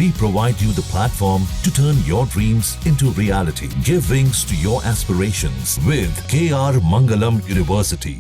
We provide you the platform to turn your dreams into reality. Give wings to your aspirations with KR Mangalam University.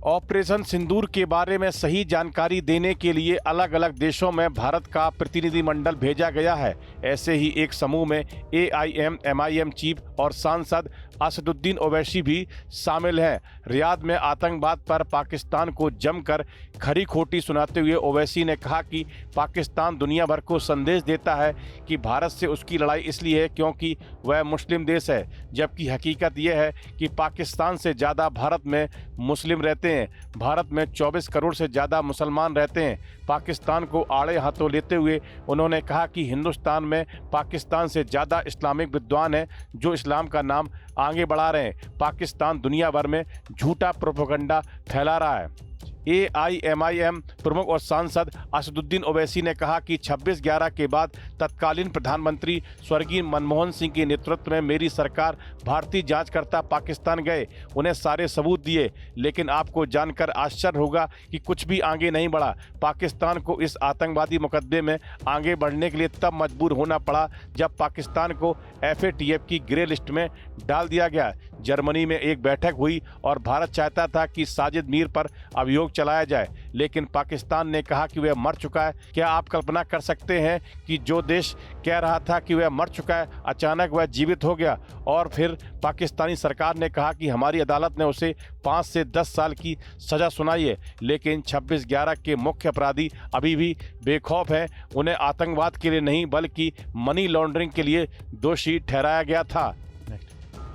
Operation Sindoor के बारे में सही जानकारी देने के लिए अलग अलग देशों में भारत का प्रतिनिधिमंडल भेजा गया है। ऐसे ही एक समूह में AIM-MIM चीफ और सांसद असदुद्दीन ओवैसी भी शामिल हैं। रियाद में आतंकवाद पर पाकिस्तान को जमकर खरी खोटी सुनाते हुए ओवैसी ने कहा कि पाकिस्तान दुनिया भर को संदेश देता है कि भारत से उसकी लड़ाई इसलिए है क्योंकि वह मुस्लिम देश है, जबकि हकीकत यह है कि पाकिस्तान से ज़्यादा भारत में मुस्लिम रहते हैं। भारत में 24 करोड़ से ज़्यादा मुसलमान रहते हैं। पाकिस्तान को आड़े हाथों लेते हुए उन्होंने कहा कि हिंदुस्तान में पाकिस्तान से ज़्यादा इस्लामिक विद्वान हैं जो इस्लाम का नाम आगे बढ़ा रहे हैं। पाकिस्तान दुनिया भर में झूठा प्रोपेगेंडा फैला रहा है। AIM-MIM प्रमुख और सांसद असदुद्दीन ओवैसी ने कहा कि 26/11 के बाद तत्कालीन प्रधानमंत्री स्वर्गीय मनमोहन सिंह के नेतृत्व में मेरी सरकार भारतीय जांचकर्ता पाकिस्तान गए, उन्हें सारे सबूत दिए, लेकिन आपको जानकर आश्चर्य होगा कि कुछ भी आगे नहीं बढ़ा। पाकिस्तान को इस आतंकवादी मुकदमे में आगे बढ़ने के लिए तब मजबूर होना पड़ा जब पाकिस्तान को FATF की ग्रे लिस्ट में डाल दिया गया। जर्मनी में एक बैठक हुई और भारत चाहता था कि साजिद मीर पर अभियोग चलाया जाए, लेकिन पाकिस्तान ने कहा कि वह मर चुका है। क्या आप कल्पना कर सकते हैं कि जो देश कह रहा था कि वह मर चुका है, अचानक वह जीवित हो गया और फिर पाकिस्तानी सरकार ने कहा कि हमारी अदालत ने उसे 5 से 10 साल की सज़ा सुनाई है, लेकिन 26/11 के मुख्य अपराधी अभी भी बेखौफ हैं। उन्हें आतंकवाद के लिए नहीं बल्कि मनी लॉन्ड्रिंग के लिए दोषी ठहराया गया था।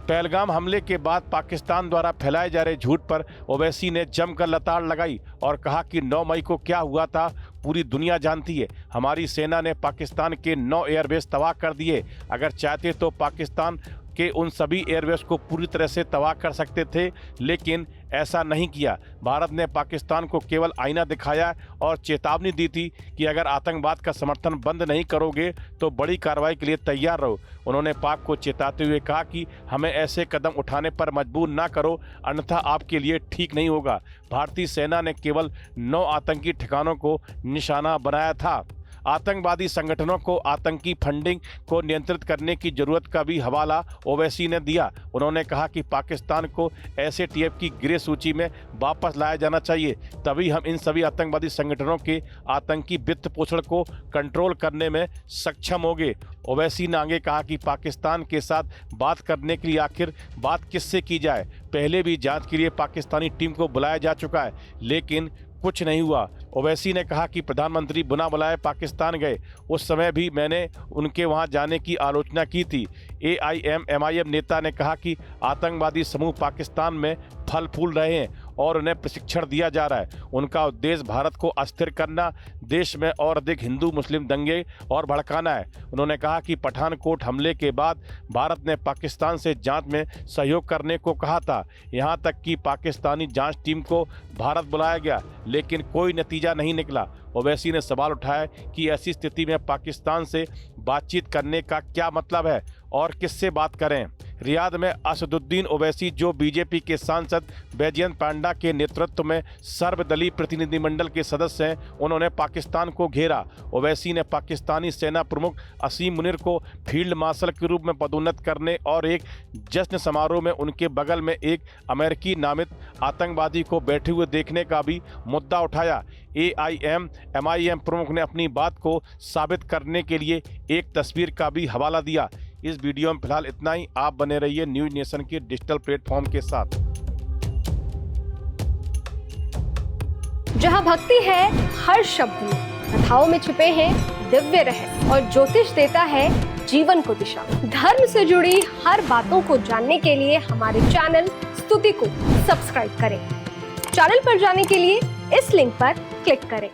पहलगाम हमले के बाद पाकिस्तान द्वारा फैलाए जा रहे झूठ पर ओवैसी ने जमकर लताड़ लगाई और कहा कि 9 मई को क्या हुआ था पूरी दुनिया जानती है। हमारी सेना ने पाकिस्तान के 9 एयरबेस तबाह कर दिए। अगर चाहते तो पाकिस्तान के उन सभी एयरबेस को पूरी तरह से तबाह कर सकते थे, लेकिन ऐसा नहीं किया। भारत ने पाकिस्तान को केवल आईना दिखाया और चेतावनी दी थी कि अगर आतंकवाद का समर्थन बंद नहीं करोगे तो बड़ी कार्रवाई के लिए तैयार रहो। उन्होंने पाक को चेताते हुए कहा कि हमें ऐसे कदम उठाने पर मजबूर ना करो, अन्यथा आपके लिए ठीक नहीं होगा। भारतीय सेना ने केवल 9 आतंकी ठिकानों को निशाना बनाया था। आतंकवादी संगठनों को आतंकी फंडिंग को नियंत्रित करने की जरूरत का भी हवाला ओवैसी ने दिया। उन्होंने कहा कि पाकिस्तान को FATF की ग्रे सूची में वापस लाया जाना चाहिए, तभी हम इन सभी आतंकवादी संगठनों के आतंकी वित्त पोषण को कंट्रोल करने में सक्षम होंगे। ओवैसी ने आगे कहा कि पाकिस्तान के साथ बात करने के लिए आखिर बात किससे की जाए। पहले भी जांच के लिए पाकिस्तानी टीम को बुलाया जा चुका है, लेकिन कुछ नहीं हुआ। ओवैसी ने कहा कि प्रधानमंत्री बिना बुलाए पाकिस्तान गए, उस समय भी मैंने उनके वहां जाने की आलोचना की थी। AIM-MIM नेता ने कहा कि आतंकवादी समूह पाकिस्तान में फल फूल रहे हैं और उन्हें प्रशिक्षण दिया जा रहा है। उनका उद्देश्य भारत को अस्थिर करना, देश में और अधिक हिंदू मुस्लिम दंगे और भड़काना है। उन्होंने कहा कि पठानकोट हमले के बाद भारत ने पाकिस्तान से जांच में सहयोग करने को कहा था, यहां तक कि पाकिस्तानी जांच टीम को भारत बुलाया गया, लेकिन कोई नतीजा नहीं निकला। ओवैसी ने सवाल उठाया कि ऐसी स्थिति में पाकिस्तान से बातचीत करने का क्या मतलब है और किससे बात करें। रियाद में असदुद्दीन ओवैसी, जो बीजेपी के सांसद बैजयंत पांडा के नेतृत्व में सर्वदलीय प्रतिनिधिमंडल के सदस्य हैं, उन्होंने पाकिस्तान को घेरा। ओवैसी ने पाकिस्तानी सेना प्रमुख असीम मुनीर को फील्ड मार्शल के रूप में पदोन्नत करने और एक जश्न समारोह में उनके बगल में एक अमेरिकी नामित आतंकवादी को बैठे हुए देखने का भी मुद्दा उठाया। AIM-MIM प्रमुख ने अपनी बात को साबित करने के लिए एक तस्वीर का भी हवाला दिया। इस वीडियो में फिलहाल इतना ही। आप बने रहिए न्यूज नेशन के डिजिटल प्लेटफॉर्म के साथ। जहां भक्ति है हर शब्द में, कथाओं में छुपे हैं दिव्य रहस्य और ज्योतिष देता है जीवन को दिशा। धर्म से जुड़ी हर बातों को जानने के लिए हमारे चैनल स्तुति को सब्सक्राइब करें। चैनल पर जाने के लिए इस लिंक पर क्लिक करें।